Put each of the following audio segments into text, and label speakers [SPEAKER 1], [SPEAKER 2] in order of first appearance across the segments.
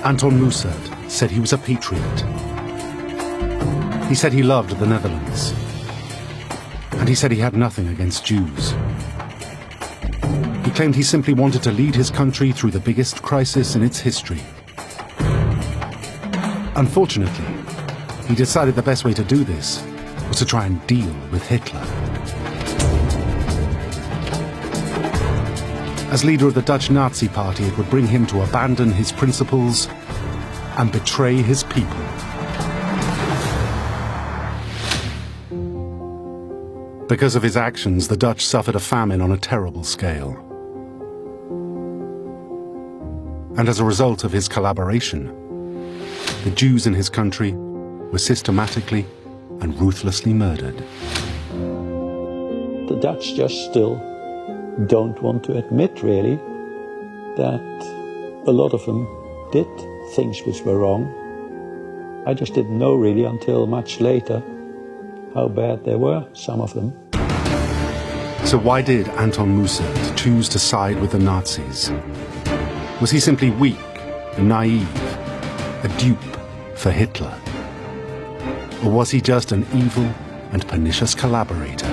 [SPEAKER 1] Anton Mussert said he was a patriot. He said he loved the Netherlands. And he said he had nothing against Jews. He claimed he simply wanted to lead his country through the biggest crisis in its history. Unfortunately, he decided the best way to do this was to try and deal with Hitler. As leader of the Dutch Nazi Party, it would bring him to abandon his principles and betray his people. Because of his actions, the Dutch suffered a famine on a terrible scale. And as a result of his collaboration, the Jews in his country were systematically and ruthlessly murdered.
[SPEAKER 2] The Dutch just still don't want to admit, really, that a lot of them did things which were wrong. I just didn't know, really, until much later, how bad they were, some of them.
[SPEAKER 1] So why did Anton Mussert choose to side with the Nazis? Was he simply weak, naive, a dupe for Hitler? Or was he just an evil and pernicious collaborator?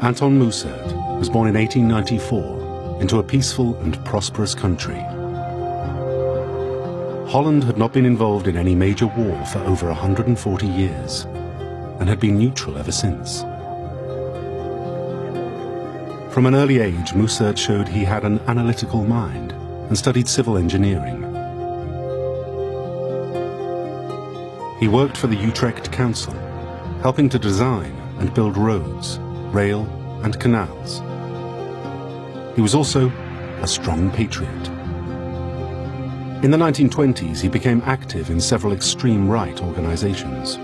[SPEAKER 1] Anton Mussert was born in 1894 into a peaceful and prosperous country. Holland had not been involved in any major war for over 140 years and had been neutral ever since. From an early age, Mussert showed he had an analytical mind and studied civil engineering. He worked for the Utrecht Council, helping to design and build roads, rail and canals. He was also a strong patriot. In the 1920s, he became active in several extreme right organizations.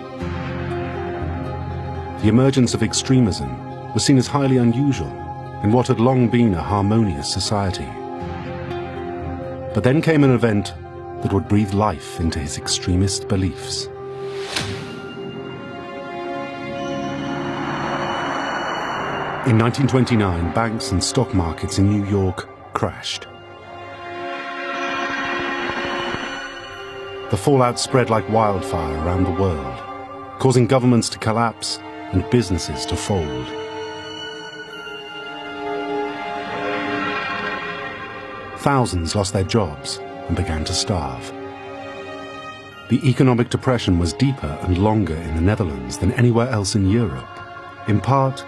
[SPEAKER 1] The emergence of extremism was seen as highly unusual in what had long been a harmonious society. But then came an event that would breathe life into his extremist beliefs. In 1929, banks and stock markets in New York crashed. The fallout spread like wildfire around the world, causing governments to collapse and businesses to fold. Thousands lost their jobs and began to starve. The economic depression was deeper and longer in the Netherlands than anywhere else in Europe, in part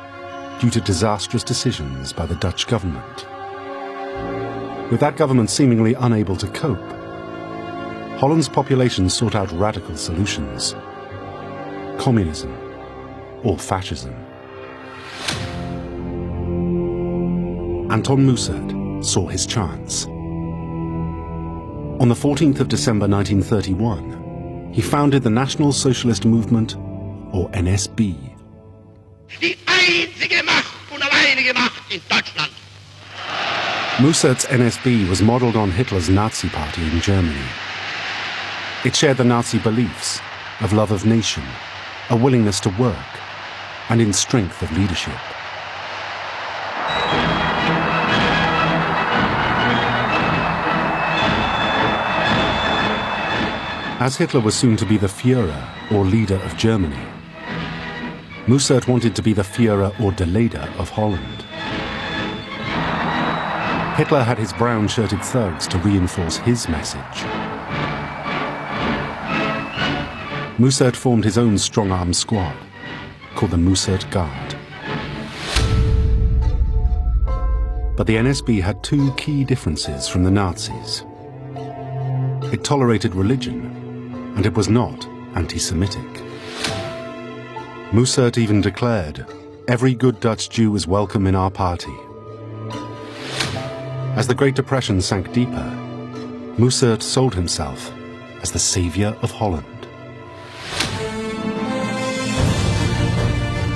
[SPEAKER 1] due to disastrous decisions by the Dutch government. With that government seemingly unable to cope, Holland's population sought out radical solutions: communism or fascism. Anton Mussert saw his chance. On the 14th of December 1931, he founded the National Socialist Movement, or NSB.
[SPEAKER 3] Die einzige Macht und alleinige Macht in Deutschland.
[SPEAKER 1] Mussert's NSB was modeled on Hitler's Nazi Party in Germany. It shared the Nazi beliefs of love of nation, a willingness to work, and in strength of leadership. As Hitler was soon to be the Führer, or leader of Germany, Mussert wanted to be the Führer or de Leyder of Holland. Hitler had his brown-shirted thugs to reinforce his message. Mussert formed his own strong-arm squad, called the Mussert Guard. But the NSB had two key differences from the Nazis. It tolerated religion, and it was not anti-Semitic. Mussert even declared, "Every good Dutch Jew is welcome in our party." As the Great Depression sank deeper, Mussert sold himself as the savior of Holland.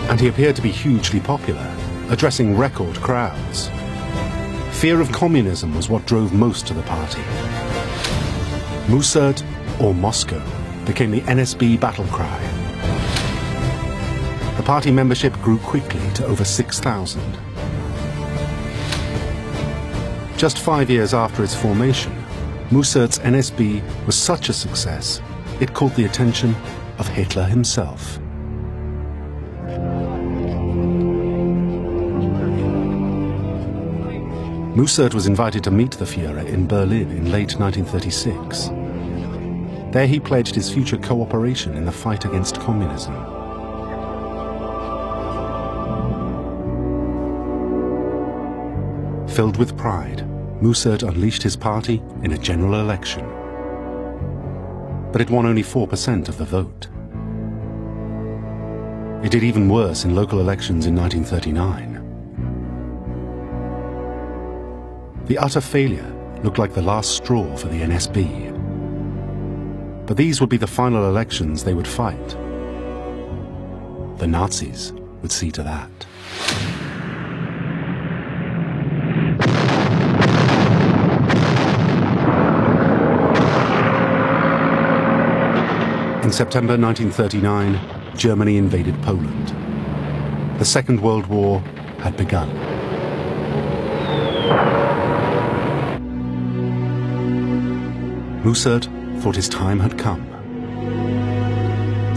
[SPEAKER 1] And he appeared to be hugely popular, addressing record crowds. Fear of communism was what drove most to the party. Mussert or Moscow became the NSB battle cry. A party membership grew quickly to over 6,000. Just 5 years after its formation, Mussert's NSB was such a success, it caught the attention of Hitler himself. Mussert was invited to meet the Führer in Berlin in late 1936. There he pledged his future cooperation in the fight against communism. Filled with pride, Mussert unleashed his party in a general election. But it won only 4% of the vote. It did even worse in local elections in 1939. The utter failure looked like the last straw for the NSB. But these would be the final elections they would fight. The Nazis would see to that. In September 1939, Germany invaded Poland. The Second World War had begun. Mussert thought his time had come.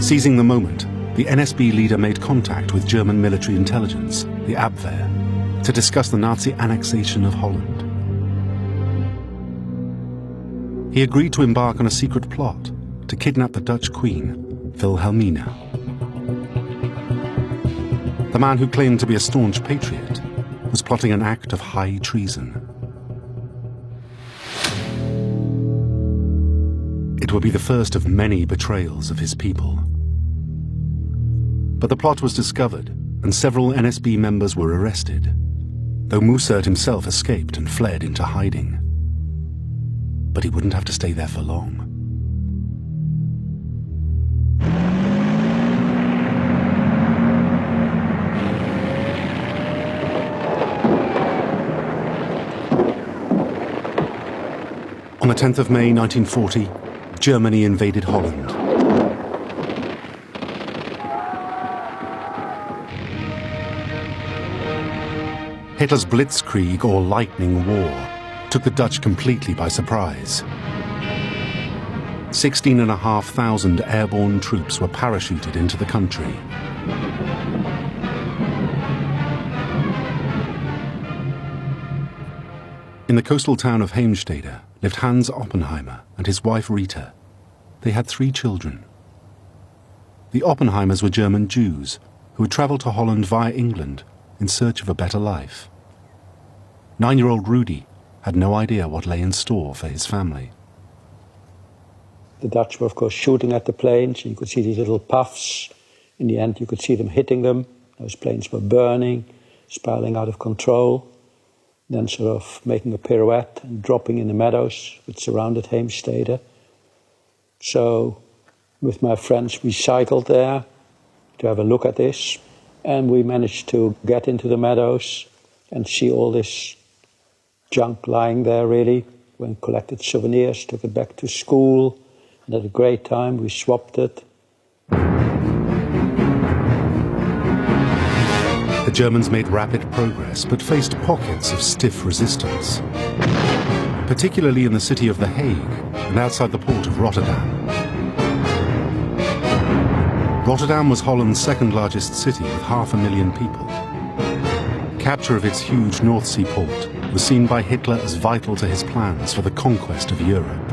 [SPEAKER 1] Seizing the moment, the NSB leader made contact with German military intelligence, the Abwehr, to discuss the Nazi annexation of Holland. He agreed to embark on a secret plot to kidnap the Dutch Queen, Wilhelmina. The man who claimed to be a staunch patriot was plotting an act of high treason. It would be the first of many betrayals of his people. But the plot was discovered, and several NSB members were arrested, though Mussert himself escaped and fled into hiding. But he wouldn't have to stay there for long. On the 10th of May 1940, Germany invaded Holland. Hitler's Blitzkrieg, or Lightning War, took the Dutch completely by surprise. 16,500 airborne troops were parachuted into the country. In the coastal town of Heemstede lived Hans Oppenheimer and his wife Rita. They had 3 children. The Oppenheimers were German Jews who had traveled to Holland via England in search of a better life. 9-year-old Rudy had no idea what lay in store for his family.
[SPEAKER 2] The Dutch were, of course, shooting at the planes. You could see these little puffs. In the end, you could see them hitting them. Those planes were burning, spiraling out of control, then sort of making a pirouette and dropping in the meadows which surrounded Heemstede. So, with my friends, we cycled there to have a look at this, and we managed to get into the meadows and see all this junk lying there, really. We collected souvenirs, took it back to school, and had a great time. We swapped it.
[SPEAKER 1] The Germans made rapid progress, but faced pockets of stiff resistance, particularly in the city of The Hague and outside the port of Rotterdam. Rotterdam was Holland's second largest city with 500,000 people. Capture of its huge North Sea port was seen by Hitler as vital to his plans for the conquest of Europe.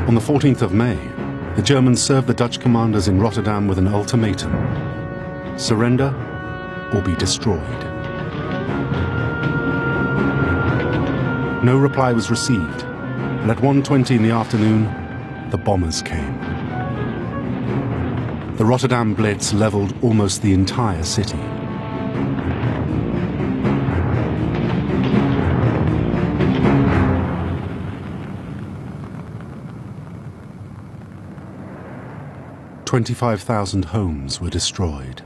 [SPEAKER 1] On the 14th of May, the Germans served the Dutch commanders in Rotterdam with an ultimatum: surrender or be destroyed. No reply was received, and at 1:20 in the afternoon, the bombers came. The Rotterdam Blitz leveled almost the entire city. "25,000 homes were destroyed.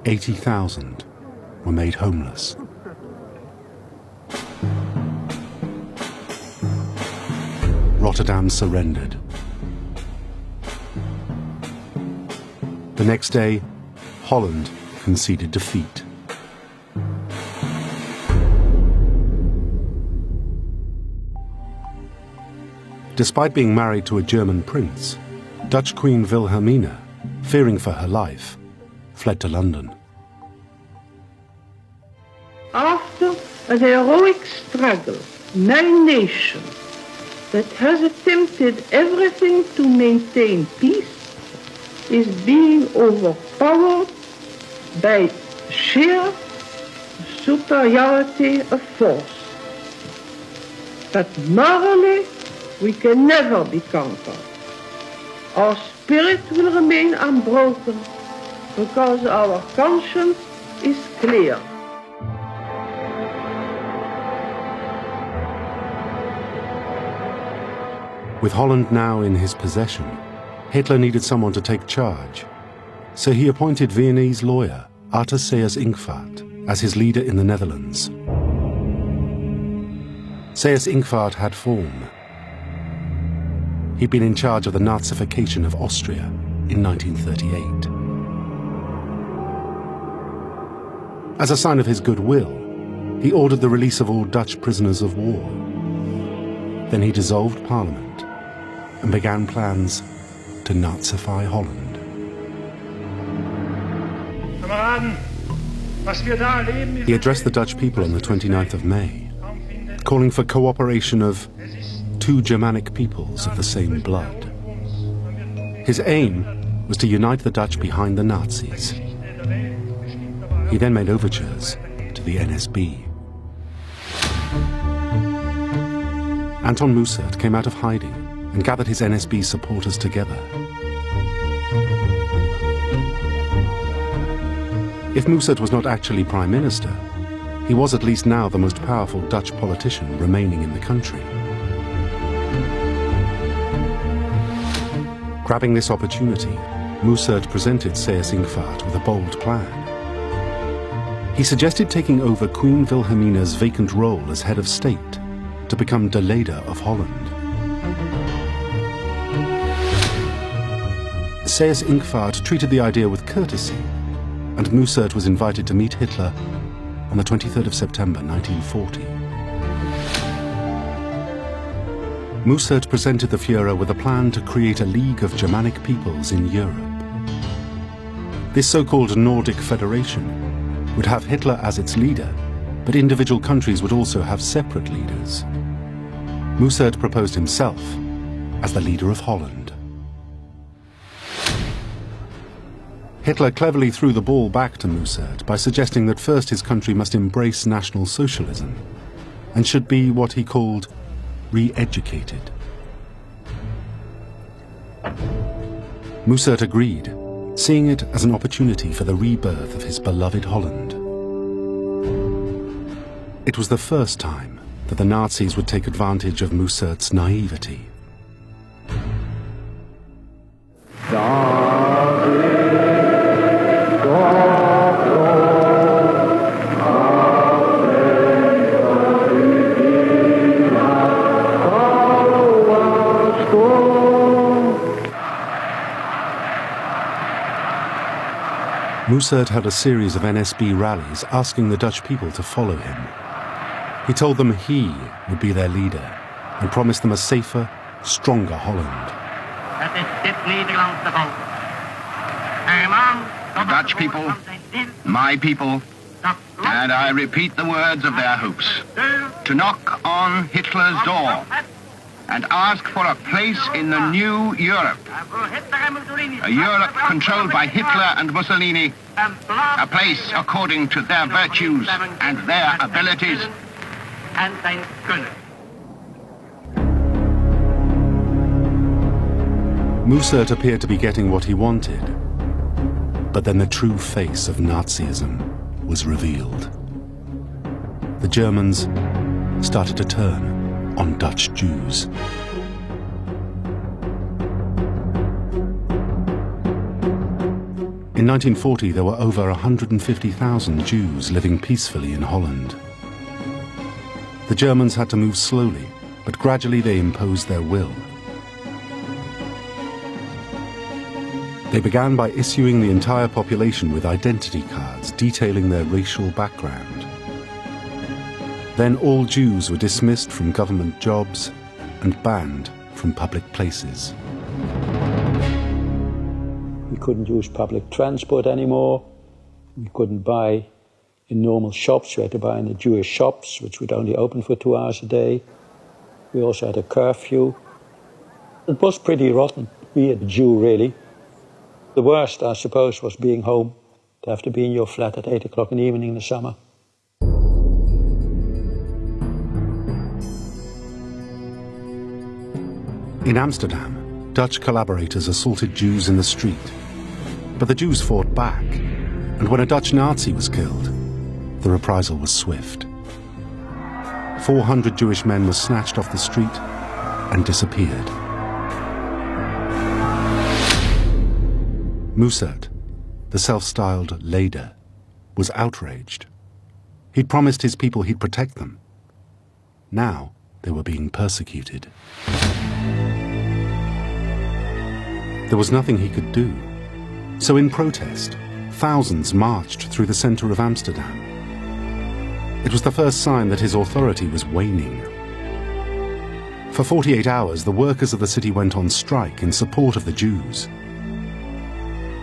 [SPEAKER 1] 80,000 were made homeless. Rotterdam surrendered. The next day, Holland conceded defeat. Despite being married to a German prince, Dutch Queen Wilhelmina, fearing for her life, fled to London.
[SPEAKER 4] After a heroic struggle, my nation that has attempted everything to maintain peace is being overpowered by sheer superiority of force. But morally, we can never be conquered. Our spirit will remain unbroken because our conscience is clear.
[SPEAKER 1] With Holland now in his possession, Hitler needed someone to take charge. So he appointed Viennese lawyer Arthur Seyss-Inquart as his leader in the Netherlands. Seyss-Inquart had form. He'd been in charge of the Nazification of Austria in 1938. As a sign of his goodwill, he ordered the release of all Dutch prisoners of war. Then he dissolved Parliament and began plans to Nazify Holland. He addressed the Dutch people on the 29th of May, calling for cooperation of two Germanic peoples of the same blood. His aim was to unite the Dutch behind the Nazis. He then made overtures to the NSB. Anton Mussert came out of hiding and gathered his NSB supporters together. If Mussert was not actually Prime Minister, he was at least now the most powerful Dutch politician remaining in the country. Grabbing this opportunity, Mussert presented Seyss-Inquart with a bold plan. He suggested taking over Queen Wilhelmina's vacant role as head of state to become de Leyder of Holland. Seyss-Inquart treated the idea with courtesy, and Mussert was invited to meet Hitler on the 23rd of September 1940. Mussert presented the Führer with a plan to create a League of Germanic peoples in Europe. This so-called Nordic Federation would have Hitler as its leader, but individual countries would also have separate leaders. Mussert proposed himself as the leader of Holland. Hitler cleverly threw the ball back to Mussert by suggesting that first his country must embrace National Socialism and should be what he called re-educated. Mussert agreed, seeing it as an opportunity for the rebirth of his beloved Holland. It was the first time that the Nazis would take advantage of Mussert's naivety. Mussert held a series of NSB rallies asking the Dutch people to follow him. He told them he would be their leader and promised them a safer, stronger Holland.
[SPEAKER 5] The Dutch people, my people, and I repeat the words of their hopes, to knock on Hitler's door and ask for a place in the new Europe. A Europe controlled by Hitler and Mussolini, a place according to their virtues and their abilities.
[SPEAKER 1] Mussert appeared to be getting what he wanted, but then the true face of Nazism was revealed. The Germans started to turn on Dutch Jews. In 1940, there were over 150,000 Jews living peacefully in Holland. The Germans had to move slowly but gradually they imposed their will. They began by issuing the entire population with identity cards detailing their racial background. Then all Jews were dismissed from government jobs and banned from public places.
[SPEAKER 2] We couldn't use public transport anymore. We couldn't buy in normal shops. We had to buy in the Jewish shops, which would only open for 2 hours a day. We also had a curfew. It was pretty rotten, being a Jew, really. The worst, I suppose, was being home, to have to be in your flat at 8 o'clock in the evening in the summer.
[SPEAKER 1] In Amsterdam, Dutch collaborators assaulted Jews in the street, but the Jews fought back, and when a Dutch Nazi was killed, the reprisal was swift. 400 Jewish men were snatched off the street and disappeared. Mussert, the self-styled leader, was outraged. He'd promised his people he'd protect them. Now they were being persecuted. There was nothing he could do. So in protest, thousands marched through the center of Amsterdam. It was the first sign that his authority was waning. For 48 hours, the workers of the city went on strike in support of the Jews.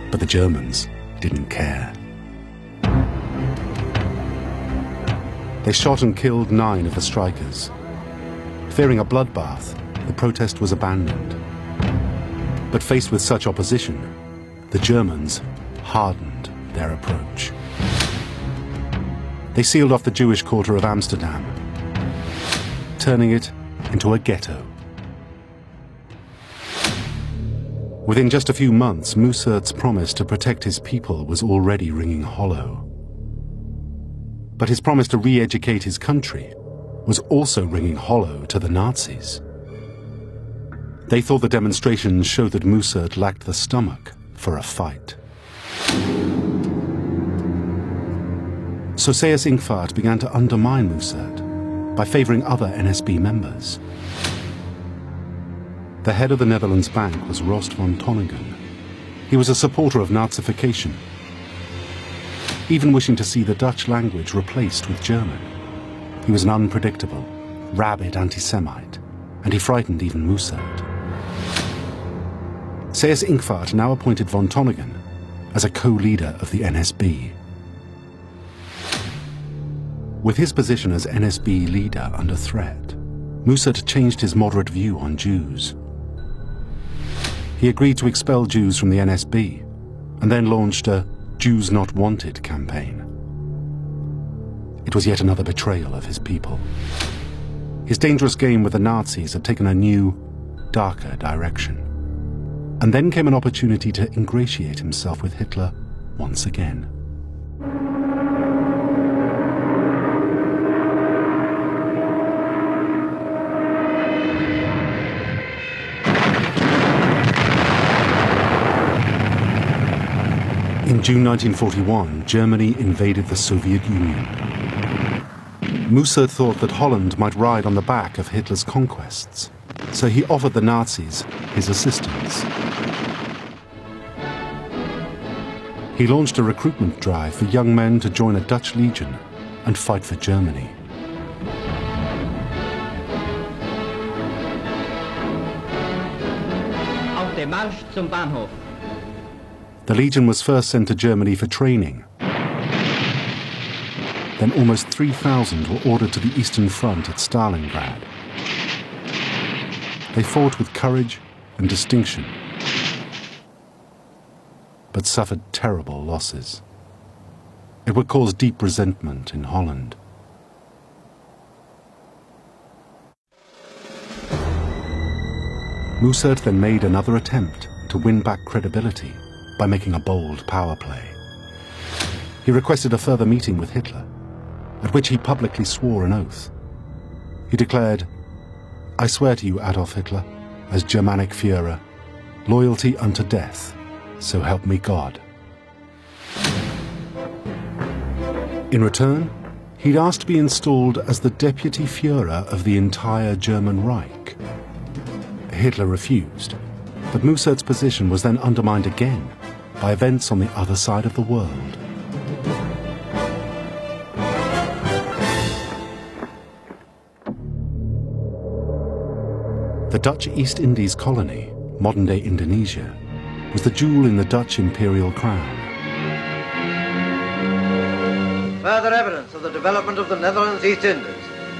[SPEAKER 1] But the Germans didn't care. They shot and killed 9 of the strikers. Fearing a bloodbath, the protest was abandoned. But faced with such opposition, the Germans hardened their approach. They sealed off the Jewish quarter of Amsterdam, turning it into a ghetto. Within just a few months, Mussert's promise to protect his people was already ringing hollow. But his promise to re-educate his country was also ringing hollow to the Nazis. They thought the demonstrations showed that Mussert lacked the stomach for a fight. So Seyss-Inquart began to undermine Mussert by favoring other NSB members. The head of the Netherlands Bank was Rost van Tonningen. He was a supporter of Nazification, even wishing to see the Dutch language replaced with German. He was an unpredictable, rabid anti-Semite, and he frightened even Mussert. Seyss-Inquart now appointed von Tonningen as a co-leader of the NSB. With his position as NSB leader under threat, Mussert changed his moderate view on Jews. He agreed to expel Jews from the NSB and then launched a Jews Not Wanted campaign. It was yet another betrayal of his people. His dangerous game with the Nazis had taken a new, darker direction. And then came an opportunity to ingratiate himself with Hitler once again. In June 1941, Germany invaded the Soviet Union. Mussert thought that Holland might ride on the back of Hitler's conquests, so he offered the Nazis his assistance. He launched a recruitment drive for young men to join a Dutch legion and fight for Germany.
[SPEAKER 6] Auf dem Marsch zum Bahnhof.
[SPEAKER 1] The legion was first sent to Germany for training. Then almost 3,000 were ordered to the Eastern Front at Stalingrad. They fought with courage and distinction, but suffered terrible losses. It would cause deep resentment in Holland. Mussert then made another attempt to win back credibility by making a bold power play. He requested a further meeting with Hitler, at which he publicly swore an oath. He declared, "I swear to you, Adolf Hitler, as Germanic Führer, loyalty unto death, so help me God." In return, He'd asked to be installed as the Deputy Führer of the entire German Reich. Hitler refused, but Mussert's position was then undermined again by events on the other side of the world. The Dutch East Indies colony, modern-day Indonesia, was the jewel in the Dutch imperial crown.
[SPEAKER 7] Further evidence of the development of the Netherlands East Indies.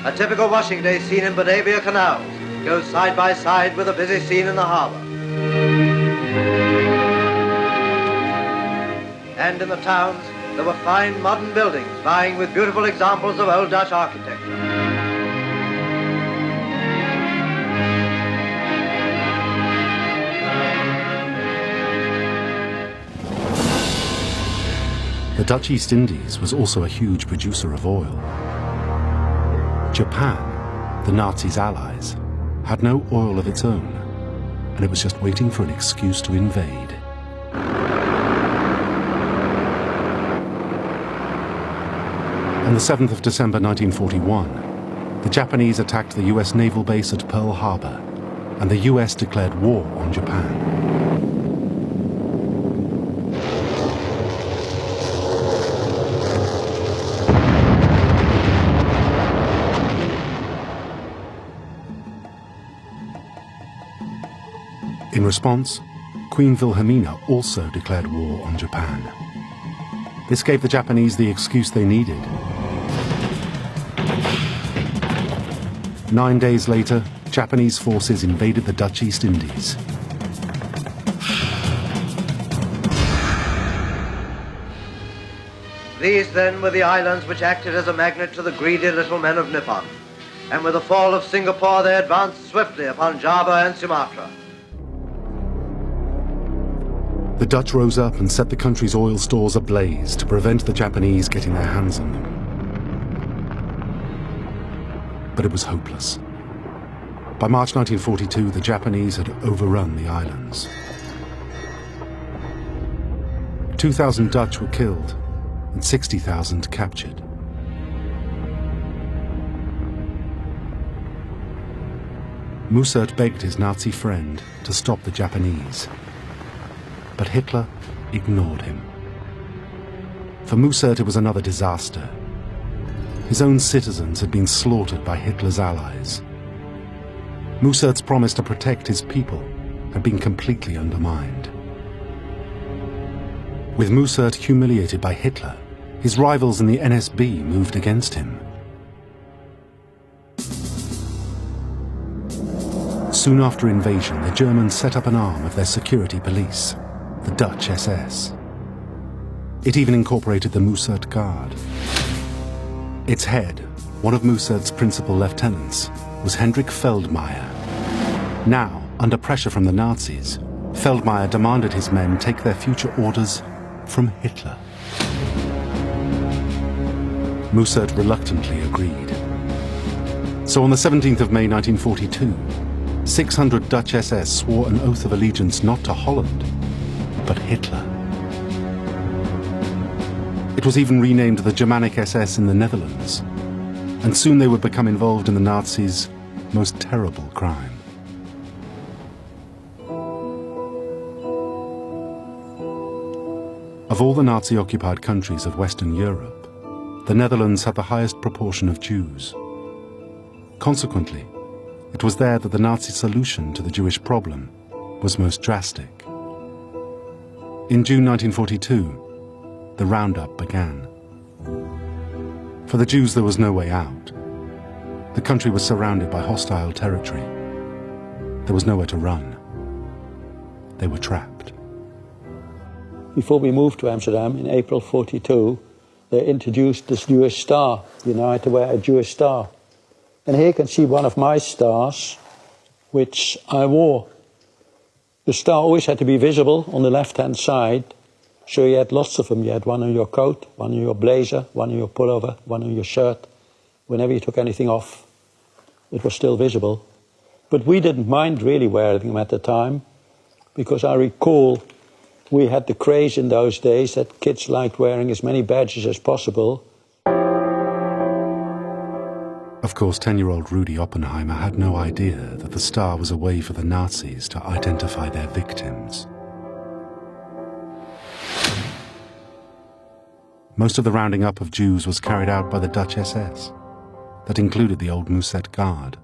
[SPEAKER 7] A typical washing day scene in Batavia canals goes side by side with a busy scene in the harbour. And in the towns, there were fine modern buildings vying with beautiful examples of old Dutch architecture.
[SPEAKER 1] The Dutch East Indies was also a huge producer of oil. Japan, the Nazis' allies, had no oil of its own, and it was just waiting for an excuse to invade. On the 7th of December 1941, the Japanese attacked the US naval base at Pearl Harbor, and the US declared war on Japan. In response, Queen Wilhelmina also declared war on Japan. This gave the Japanese the excuse they needed. 9 days later, Japanese forces invaded the Dutch East Indies.
[SPEAKER 7] These then were the islands which acted as a magnet to the greedy little men of Nippon. And with the fall of Singapore, they advanced swiftly upon Java and Sumatra.
[SPEAKER 1] The Dutch rose up and set the country's oil stores ablaze to prevent the Japanese getting their hands on them. But it was hopeless. By March 1942, the Japanese had overrun the islands. 2,000 Dutch were killed and 60,000 captured. Mussert begged his Nazi friend to stop the Japanese. But Hitler ignored him. For Mussert, it was another disaster. His own citizens had been slaughtered by Hitler's allies. Mussert's promise to protect his people had been completely undermined. With Mussert humiliated by Hitler, his rivals in the NSB moved against him. Soon after invasion, the Germans set up an arm of their security police, the Dutch SS. It even incorporated the Mussert Guard. Its head, one of Mussert's principal lieutenants, was Hendrik Feldmayer. Now, under pressure from the Nazis, Feldmayer demanded his men take their future orders from Hitler. Mussert reluctantly agreed. So on the 17th of May 1942, 600 Dutch SS swore an oath of allegiance not to Holland, but Hitler. It was even renamed the Germanic SS in the Netherlands, and soon they would become involved in the Nazis' most terrible crime. Of all the Nazi-occupied countries of Western Europe, the Netherlands had the highest proportion of Jews. Consequently, it was there that the Nazi solution to the Jewish problem was most drastic. In June 1942, the roundup began. For the Jews, there was no way out. The country was surrounded by hostile territory. There was nowhere to run. They were trapped.
[SPEAKER 2] Before we moved to Amsterdam in April '42, they introduced this Jewish star. You know, I had to wear a Jewish star. And here you can see one of my stars, which I wore. The star always had to be visible on the left-hand side, so you had lots of them. You had one on your coat, one on your blazer, one on your pullover, one on your shirt. Whenever you took anything off, it was still visible. But we didn't mind really wearing them at the time, because I recall we had the craze in those days that kids liked wearing as many badges as possible.
[SPEAKER 1] Of course, 10-year-old Rudi Oppenheimer had no idea that the star was a way for the Nazis to identify their victims. Most of the rounding up of Jews was carried out by the Dutch SS. That included the old Muset Guard.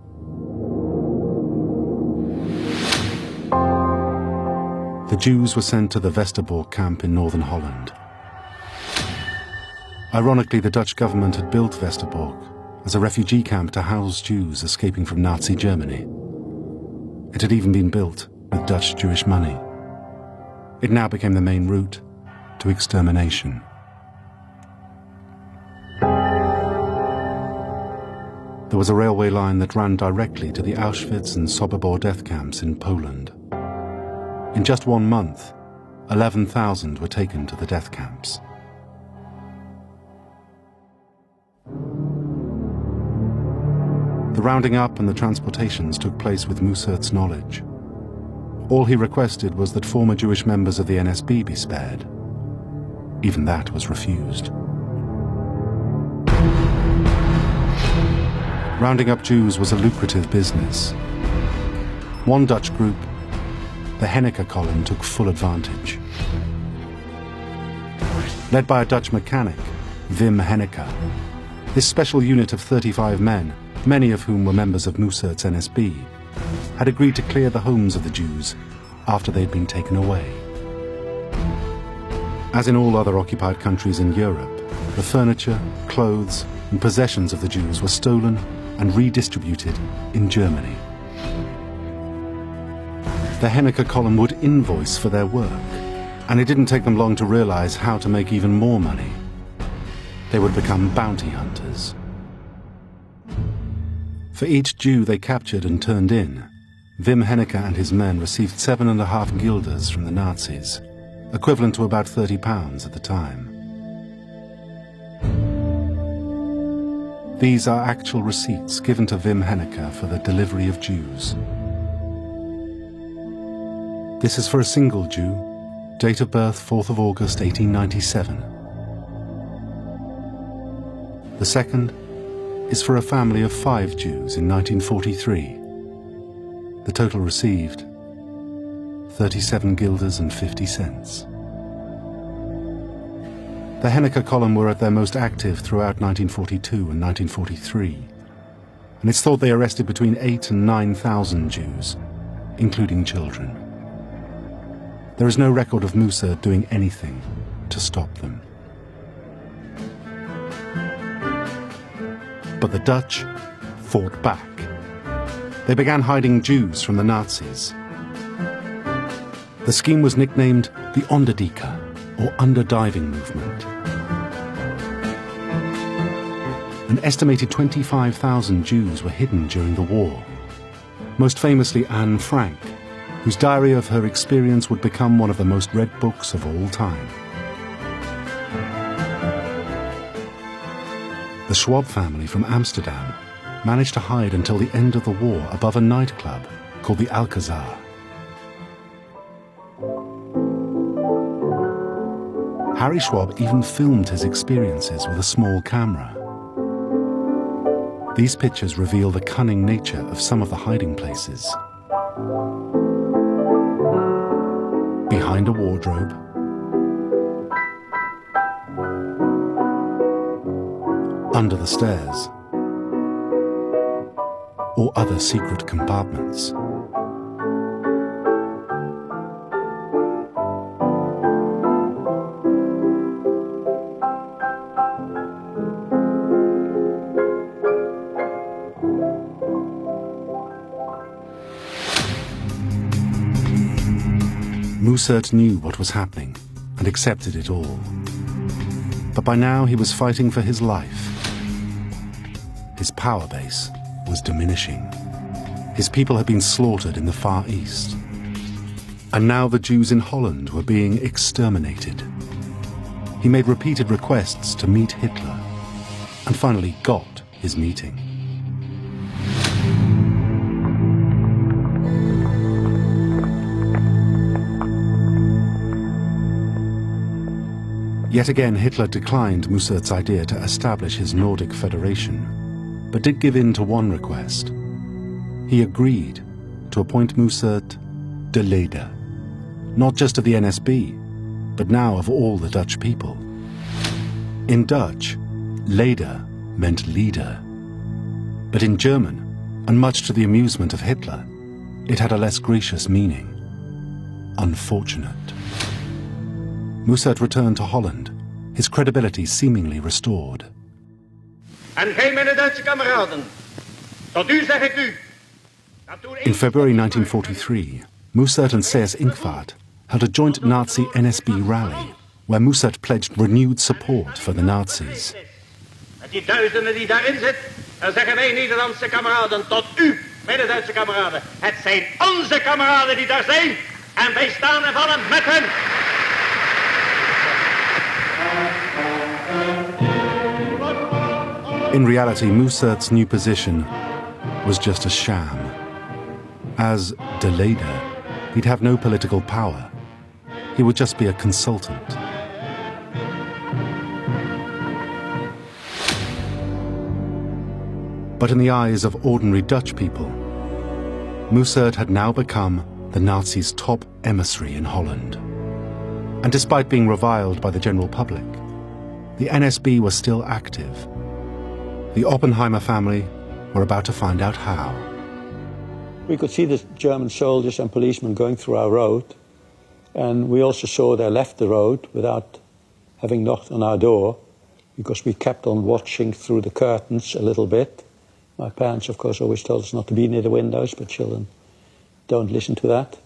[SPEAKER 1] The Jews were sent to the Westerbork camp in northern Holland. Ironically, the Dutch government had built Westerbork as a refugee camp to house Jews escaping from Nazi Germany. It had even been built with Dutch Jewish money. It now became the main route to extermination. There was a railway line that ran directly to the Auschwitz and Sobibor death camps in Poland. In just 1 month, 11,000 were taken to the death camps. The rounding up and the transportations took place with Mussert's knowledge. All he requested was that former Jewish members of the NSB be spared. Even that was refused. Rounding up Jews was a lucrative business. One Dutch group, the Henneke column, took full advantage. Led by a Dutch mechanic, Wim Henneke, this special unit of 35 men, many of whom were members of Mussert's NSB, had agreed to clear the homes of the Jews after they'd been taken away. As in all other occupied countries in Europe, the furniture, clothes, and possessions of the Jews were stolen and redistributed in Germany. The Henneke column would invoice for their work, and it didn't take them long to realize how to make even more money. They would become bounty hunters. For each Jew they captured and turned in, Wim Henneke and his men received 7.5 guilders from the Nazis, equivalent to about £30 at the time. These are actual receipts given to Wim Henneke for the delivery of Jews. This is for a single Jew, date of birth 4th of August 1897. The second is for a family of 5 Jews in 1943. The total received 37 guilders and 50 cents. The Henneke column were at their most active throughout 1942 and 1943, and it's thought they arrested between 8,000 and 9,000 Jews, including children. There is no record of Mussert doing anything to stop them. But the Dutch fought back. They began hiding Jews from the Nazis. The scheme was nicknamed the Onderdike, or underdiving movement. An estimated 25,000 Jews were hidden during the war. Most famously Anne Frank, whose diary of her experience would become one of the most read books of all time. The Schwab family from Amsterdam managed to hide until the end of the war above a nightclub called the Alcazar. Harry Schwab even filmed his experiences with a small camera. These pictures reveal the cunning nature of some of the hiding places. Behind a wardrobe, under the stairs, or other secret compartments. Mussert knew what was happening and accepted it all. But by now he was fighting for his life. His power base was diminishing. His people had been slaughtered in the Far East. And now the Jews in Holland were being exterminated. He made repeated requests to meet Hitler, and finally got his meeting. Yet again, Hitler declined Mussert's idea to establish his Nordic Federation. but did give in to one request. He agreed to appoint Mussert de Leider, not just of the NSB, but now of all the Dutch people. In Dutch, Leider meant leader. But in German, and much to the amusement of Hitler, it had a less gracious meaning: unfortunate. Mussert returned to Holland, his credibility seemingly restored.
[SPEAKER 3] En gij, mijn Duitse kameraden, tot u zeg ik u.
[SPEAKER 1] In February 1943, Mussert and Seyss Inquart held a joint Nazi-NSB rally, where Mussert pledged renewed support for the Nazis.
[SPEAKER 3] Met die duizenden die daarin zitten, dan zeggen wij Nederlandse kameraden tot u, mijn Duitse kameraden. Het zijn onze kameraden die daar zijn en wij staan en vallen met hen.
[SPEAKER 1] In reality, Mussert's new position was just a sham. As de Leider, he'd have no political power. He would just be a consultant. But in the eyes of ordinary Dutch people, Mussert had now become the Nazis' top emissary in Holland. And despite being reviled by the general public, the NSB was still active. The Oppenheimer family were about to find out how.
[SPEAKER 2] We could see the German soldiers and policemen going through our road, and we also saw they left the road without having knocked on our door, because we kept on watching through the curtains a little bit. My parents, of course, always told us not to be near the windows, but children don't listen to that.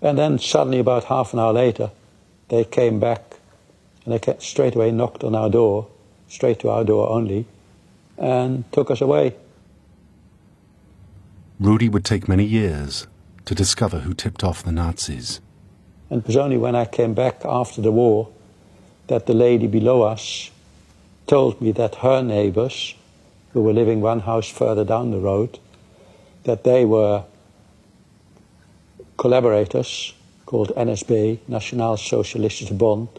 [SPEAKER 2] And then suddenly, about half an hour later, they came back, and they straight away knocked on our door, straight to our door only, and took us away.
[SPEAKER 1] Rudy would take many years to discover who tipped off the Nazis.
[SPEAKER 2] And it was only when I came back after the war that the lady below us told me that her neighbors, who were living one house further down the road, that they were collaborators called NSB, Nationaal Socialistische Bond,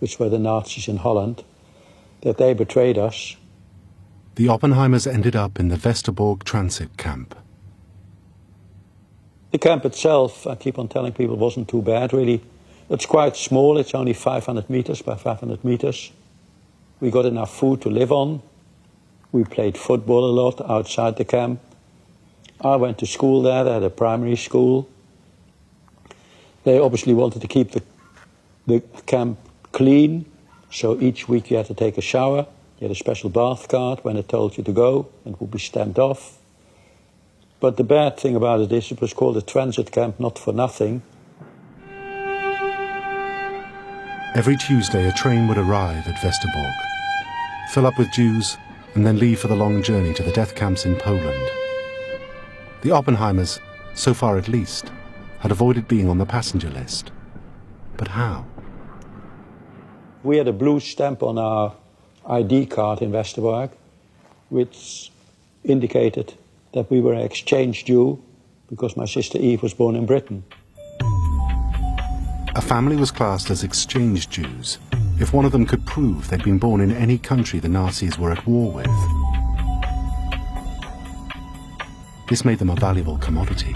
[SPEAKER 2] which were the Nazis in Holland, that they betrayed us.
[SPEAKER 1] The Oppenheimers ended up in the Westerbork transit camp.
[SPEAKER 2] The camp itself, I keep on telling people, wasn't too bad, really. It's quite small, it's only 500 meters by 500 meters. We got enough food to live on. We played football a lot outside the camp. I went to school there, they had a primary school. They obviously wanted to keep the camp clean, so each week you had to take a shower. You had a special bath card when it told you to go, and it would be stamped off. But the bad thing about it is it was called a transit camp, not for nothing.
[SPEAKER 1] Every Tuesday a train would arrive at Westerbork, fill up with Jews, and then leave for the long journey to the death camps in Poland. The Oppenheimers, so far at least, had avoided being on the passenger list. But how?
[SPEAKER 2] We had a blue stamp on our ID card in Westerbork, which indicated that we were an exchange Jew, because my sister Eve was born in Britain.
[SPEAKER 1] A family was classed as exchange Jews if one of them could prove they'd been born in any country the Nazis were at war with. This made them a valuable commodity.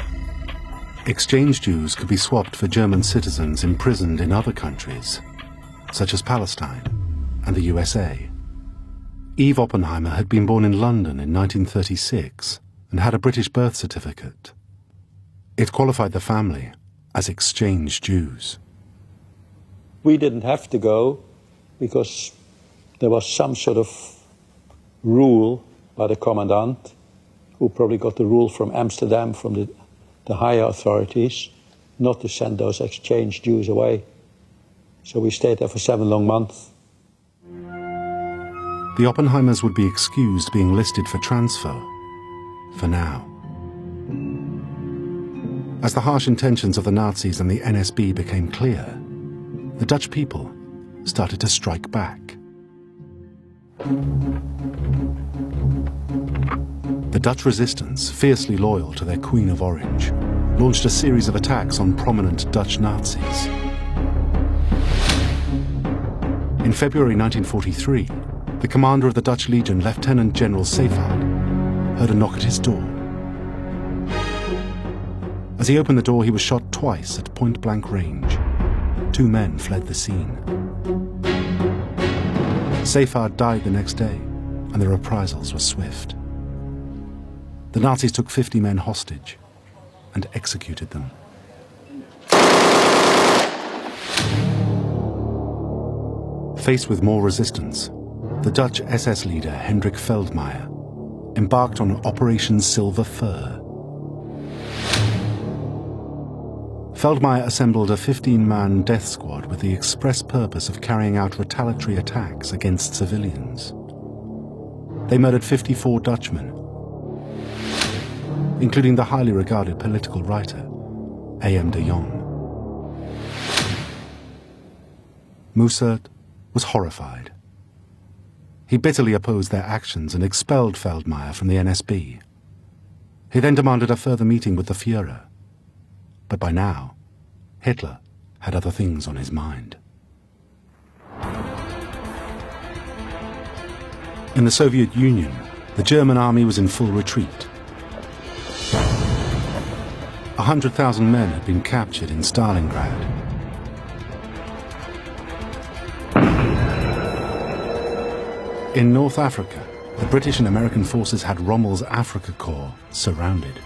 [SPEAKER 1] Exchange Jews could be swapped for German citizens imprisoned in other countries, such as Palestine and the USA. Eve Oppenheimer had been born in London in 1936 and had a British birth certificate. It qualified the family as exchange Jews.
[SPEAKER 2] We didn't have to go because there was some sort of rule by the commandant, who probably got the rule from Amsterdam, from the higher authorities, not to send those exchange Jews away. So we stayed there for 7 long months.
[SPEAKER 1] The Oppenheimers would be excused being listed for transfer, for now. As the harsh intentions of the Nazis and the NSB became clear, the Dutch people started to strike back. The Dutch resistance, fiercely loyal to their Queen of Orange, launched a series of attacks on prominent Dutch Nazis. In February 1943, the commander of the Dutch Legion, Lieutenant General Seyffardt, heard a knock at his door. As he opened the door, he was shot twice at point-blank range. 2 men fled the scene. Seyfarth died the next day, and the reprisals were swift. The Nazis took 50 men hostage and executed them. Faced with more resistance, the Dutch SS leader Hendrik Veldmayer embarked on Operation Silver Fur. Veldmayer assembled a 15-man death squad with the express purpose of carrying out retaliatory attacks against civilians. They murdered 54 Dutchmen, including the highly regarded political writer A.M. de Jong. Mussert was horrified. He bitterly opposed their actions and expelled Veldmayer from the NSB. He then demanded a further meeting with the Führer. But by now, Hitler had other things on his mind. In the Soviet Union, the German army was in full retreat. 100,000 men had been captured in Stalingrad. In North Africa, the British and American forces had Rommel's Afrika Korps surrounded.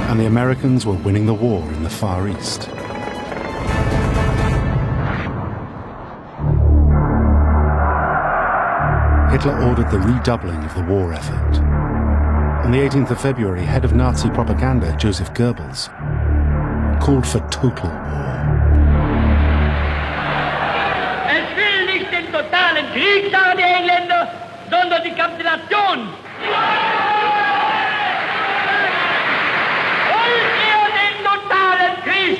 [SPEAKER 1] And the Americans were winning the war in the Far East. Hitler ordered the redoubling of the war effort. On the 18th of February, head of Nazi propaganda, Joseph Goebbels, called for total war.
[SPEAKER 8] Es will nicht den totalen Krieg, sagen die Engländer, sondern die Kapitulation. Wollt ihr den totalen Krieg?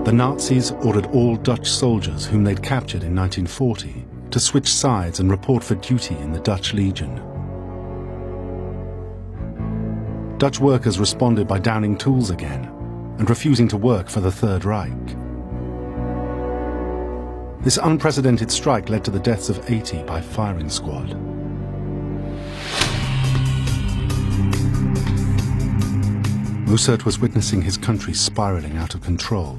[SPEAKER 1] The Nazis ordered all Dutch soldiers whom they'd captured in 1940 to switch sides and report for duty in the Dutch Legion. Dutch workers responded by downing tools again and refusing to work for the Third Reich. This unprecedented strike led to the deaths of 80 by firing squad. Mussert was witnessing his country spiraling out of control.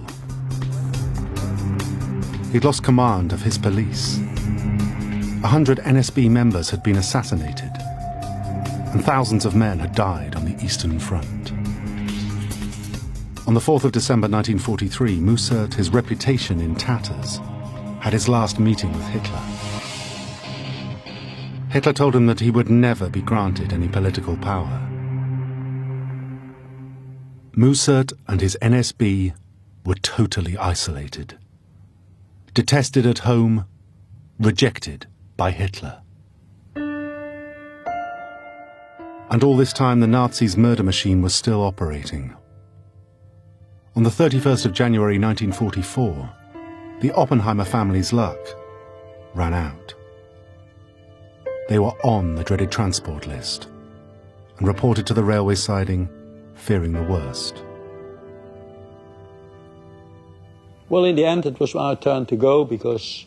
[SPEAKER 1] He'd lost command of his police. 100 NSB members had been assassinated, and thousands of men had died on the Eastern Front. On the 4th of December 1943, Mussert, his reputation in tatters, had his last meeting with Hitler. Hitler told him that he would never be granted any political power. Mussert and his NSB were totally isolated. Detested at home, rejected by Hitler. And all this time, the Nazis' murder machine was still operating. On the 31st of January 1944, the Oppenheimer family's luck ran out. They were on the dreaded transport list and reported to the railway siding, fearing the worst.
[SPEAKER 2] Well, in the end, it was our turn to go because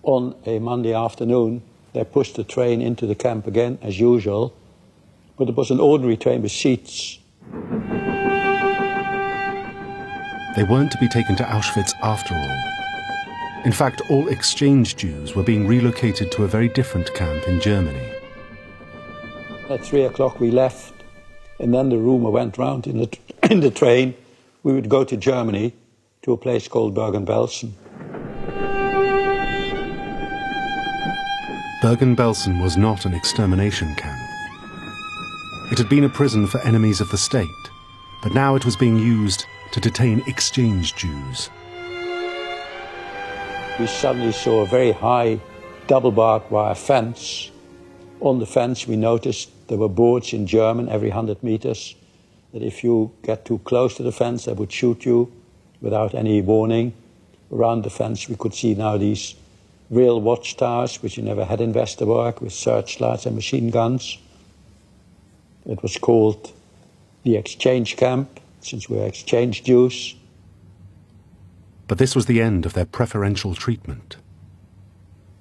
[SPEAKER 2] on a Monday afternoon, they pushed the train into the camp again, as usual. But it was an ordinary train with seats.
[SPEAKER 1] They weren't to be taken to Auschwitz after all. In fact, all exchange Jews were being relocated to a very different camp in Germany.
[SPEAKER 2] At 3 o'clock we left, and then the rumour went round in the train we would go to Germany, to a place called Bergen-Belsen.
[SPEAKER 1] Bergen-Belsen was not an extermination camp. It had been a prison for enemies of the state, but now it was being used to detain exchange Jews.
[SPEAKER 2] We suddenly saw a very high double barbed wire fence. On the fence we noticed there were boards in German every 100 meters that if you get too close to the fence they would shoot you without any warning. Around the fence we could see now these real watchtowers, which you never had in Westerbork, with searchlights and machine guns. It was called the exchange camp, since we're exchange Jews.
[SPEAKER 1] But this was the end of their preferential treatment.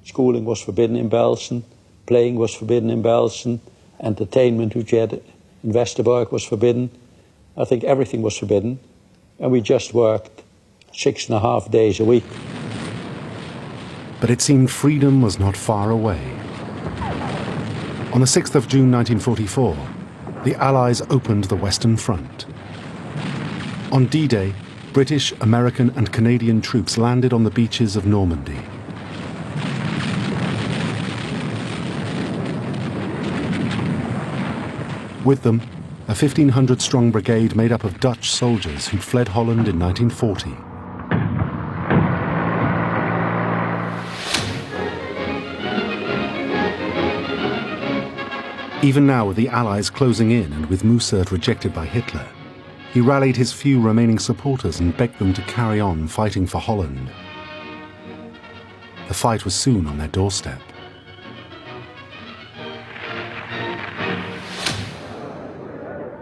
[SPEAKER 2] Schooling was forbidden in Belsen, playing was forbidden in Belsen, entertainment which you had in Westerbork was forbidden. I think everything was forbidden, and we just worked 6.5 days a week.
[SPEAKER 1] But it seemed freedom was not far away. On the 6th of June 1944, the Allies opened the Western Front. On D-Day, British, American and Canadian troops landed on the beaches of Normandy. With them, a 1,500-strong brigade made up of Dutch soldiers who'd fled Holland in 1940. Even now, with the Allies closing in and with Mussert rejected by Hitler, he rallied his few remaining supporters and begged them to carry on fighting for Holland. The fight was soon on their doorstep.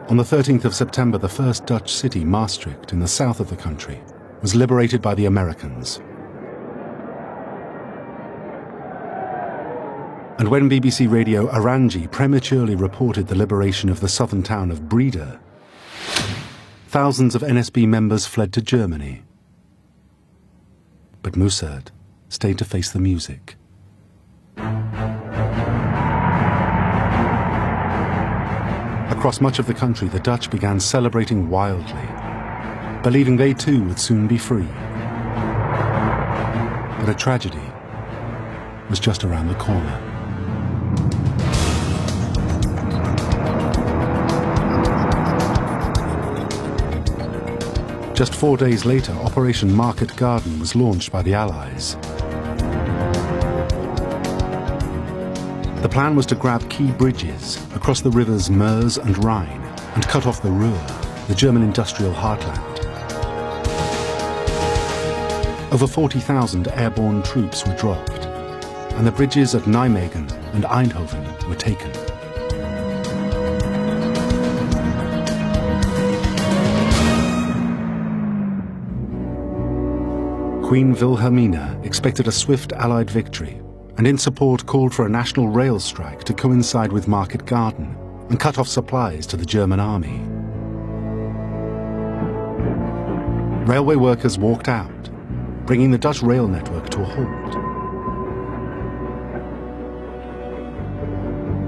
[SPEAKER 1] On the 13th of September, the first Dutch city, Maastricht, in the south of the country, was liberated by the Americans. And when BBC Radio Orangi prematurely reported the liberation of the southern town of Breda, thousands of NSB members fled to Germany. But Mussert stayed to face the music. Across much of the country, the Dutch began celebrating wildly, believing they too would soon be free. But a tragedy was just around the corner. Just 4 days later, Operation Market Garden was launched by the Allies. The plan was to grab key bridges across the rivers Meuse and Rhine and cut off the Ruhr, the German industrial heartland. Over 40,000 airborne troops were dropped, and the bridges at Nijmegen and Eindhoven were taken. Queen Wilhelmina expected a swift Allied victory, and in support called for a national rail strike to coincide with Market Garden and cut off supplies to the German army. Railway workers walked out, bringing the Dutch rail network to a halt.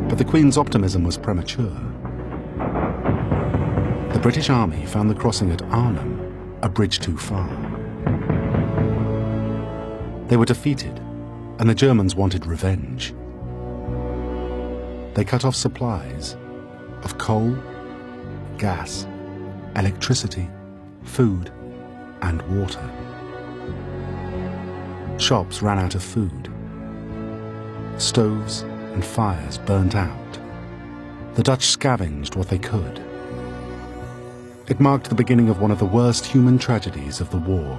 [SPEAKER 1] But the Queen's optimism was premature. The British Army found the crossing at Arnhem a bridge too far. They were defeated, and the Germans wanted revenge. They cut off supplies of coal, gas, electricity, food, and water. Shops ran out of food. Stoves and fires burnt out. The Dutch scavenged what they could. It marked the beginning of one of the worst human tragedies of the war.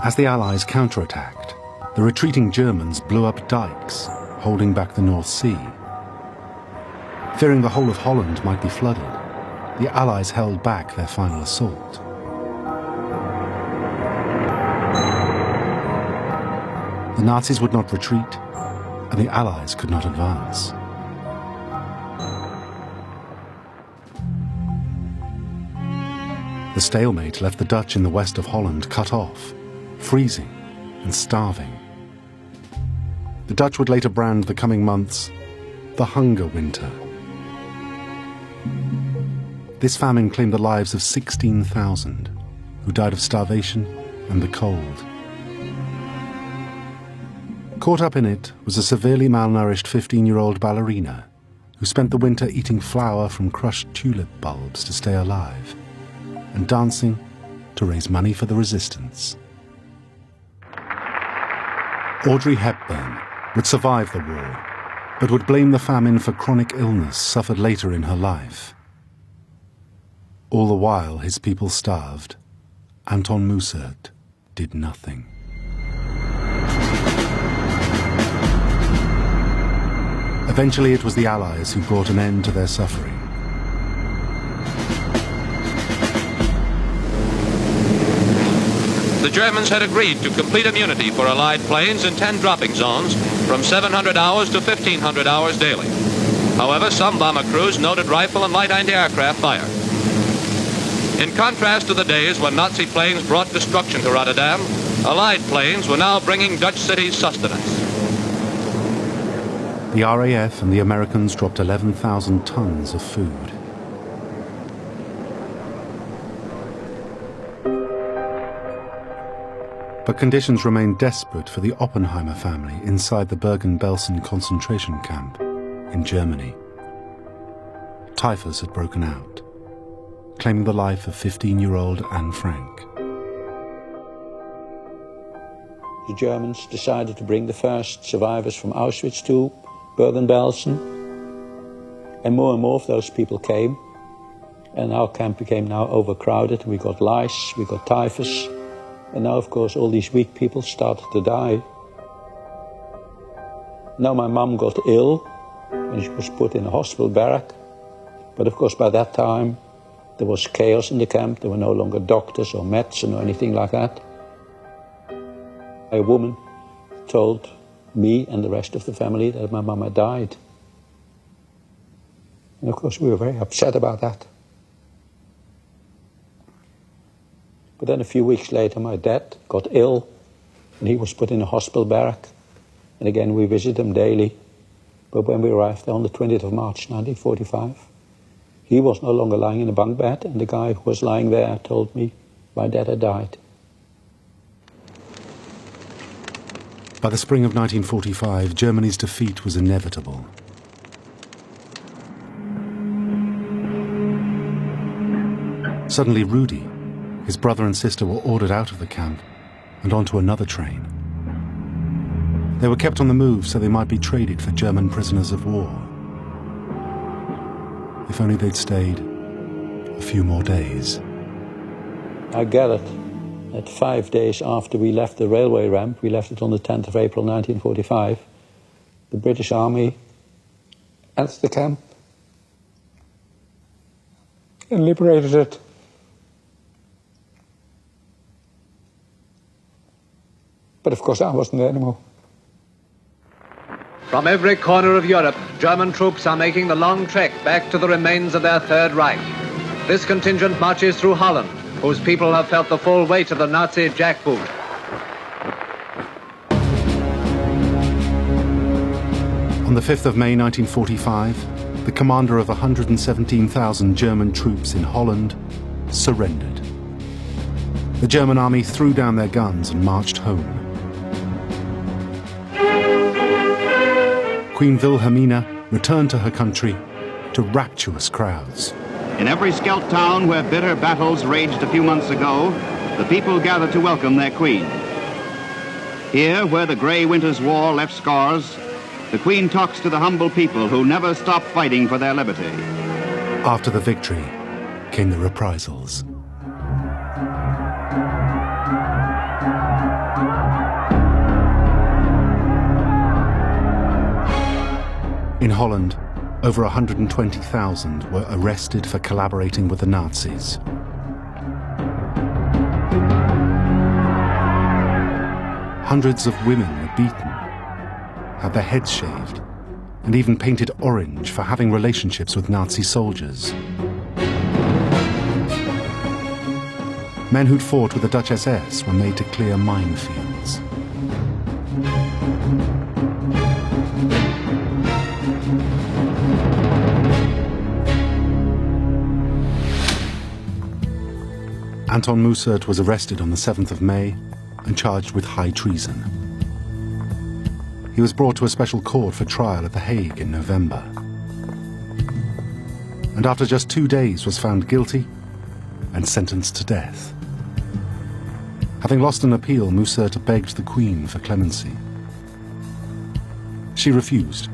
[SPEAKER 1] As the Allies counterattacked, the retreating Germans blew up dikes, holding back the North Sea. Fearing the whole of Holland might be flooded, the Allies held back their final assault. The Nazis would not retreat, and the Allies could not advance. The stalemate left the Dutch in the west of Holland cut off, freezing and starving. The Dutch would later brand the coming months the Hunger Winter. This famine claimed the lives of 16,000, who died of starvation and the cold. Caught up in it was a severely malnourished 15-year-old ballerina who spent the winter eating flour from crushed tulip bulbs to stay alive and dancing to raise money for the resistance. Audrey Hepburn would survive the war, but would blame the famine for chronic illness suffered later in her life. All the while his people starved, Anton Mussert did nothing. Eventually it was the Allies who brought an end to their suffering.
[SPEAKER 9] The Germans had agreed to complete immunity for Allied planes in 10 dropping zones from 700 hours to 1,500 hours daily. However, some bomber crews noted rifle and light anti-aircraft fire. In contrast to the days when Nazi planes brought destruction to Rotterdam, Allied planes were now bringing Dutch cities sustenance.
[SPEAKER 1] The RAF and the Americans dropped 11,000 tons of food. But conditions remained desperate for the Oppenheimer family inside the Bergen-Belsen concentration camp in Germany. Typhus had broken out, claiming the life of 15-year-old Anne Frank.
[SPEAKER 2] The Germans decided to bring the first survivors from Auschwitz to Bergen-Belsen, and more of those people came, and our camp became now overcrowded. We got lice, we got typhus, and now of course all these weak people started to die. Now my mum got ill and she was put in a hospital barrack, but of course by that time there was chaos in the camp. There were no longer doctors or medicine or anything like that. A woman told me and the rest of the family that my mama died. And of course we were very upset about that. But then a few weeks later my dad got ill and he was put in a hospital barrack. And again we visited him daily. But when we arrived there on the 20th of March 1945, he was no longer lying in a bunk bed, and the guy who was lying there told me my dad had died.
[SPEAKER 1] By the spring of 1945, Germany's defeat was inevitable. Suddenly, Rudi, his brother and sister were ordered out of the camp and onto another train. They were kept on the move so they might be traded for German prisoners of war. If only they'd stayed a few more days.
[SPEAKER 2] I gathered that 5 days after we left the railway ramp, we left it on the 10th of April 1945, the British Army entered the camp and liberated it. But of course I wasn't there anymore.
[SPEAKER 10] From every corner of Europe, German troops are making the long trek back to the remains of their Third Reich. This contingent marches through Holland, whose people have felt the full weight of the Nazi jackboot.
[SPEAKER 1] On the 5th of May 1945, the commander of 117,000 German troops in Holland surrendered. The German army threw down their guns and marched home. Queen Wilhelmina returned to her country to rapturous crowds.
[SPEAKER 5] In every Scheldt town where bitter battles raged a few months ago, the people gathered to welcome their queen. Here, where the grey winter's war left scars, the queen talks to the humble people who never stopped fighting for their liberty.
[SPEAKER 1] After the victory came the reprisals. In Holland, over 120,000 were arrested for collaborating with the Nazis. Hundreds of women were beaten, had their heads shaved, and even painted orange for having relationships with Nazi soldiers. Men who'd fought with the Dutch SS were made to clear minefields. Anton Mussert was arrested on the 7th of May and charged with high treason. He was brought to a special court for trial at The Hague in November. And after just 2 days was found guilty and sentenced to death. Having lost an appeal, Mussert begged the Queen for clemency. She refused,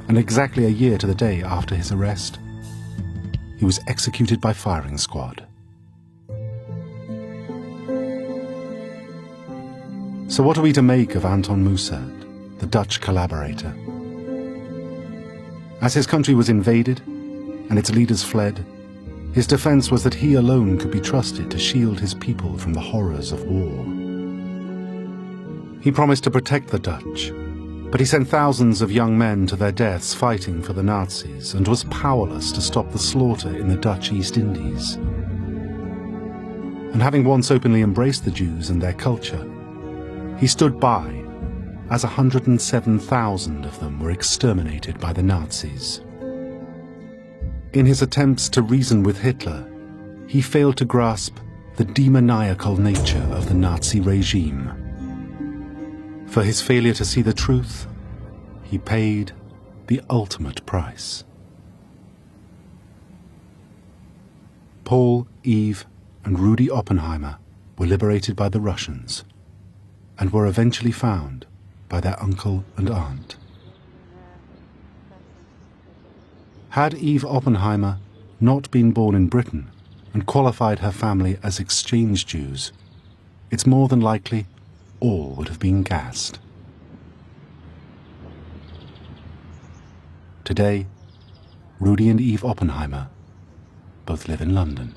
[SPEAKER 1] and exactly a year to the day after his arrest, he was executed by firing squad. So what are we to make of Anton Mussert, the Dutch collaborator? As his country was invaded and its leaders fled, his defense was that he alone could be trusted to shield his people from the horrors of war. He promised to protect the Dutch, but he sent thousands of young men to their deaths fighting for the Nazis and was powerless to stop the slaughter in the Dutch East Indies. And having once openly embraced the Jews and their culture, he stood by as 107,000 of them were exterminated by the Nazis. In his attempts to reason with Hitler, he failed to grasp the demoniacal nature of the Nazi regime. For his failure to see the truth, he paid the ultimate price. Paul, Eve, and Rudy Oppenheimer were liberated by the Russians and were eventually found by their uncle and aunt. Had Eve Oppenheimer not been born in Britain and qualified her family as exchange Jews, it's more than likely all would have been gassed. Today, Rudy and Eve Oppenheimer both live in London.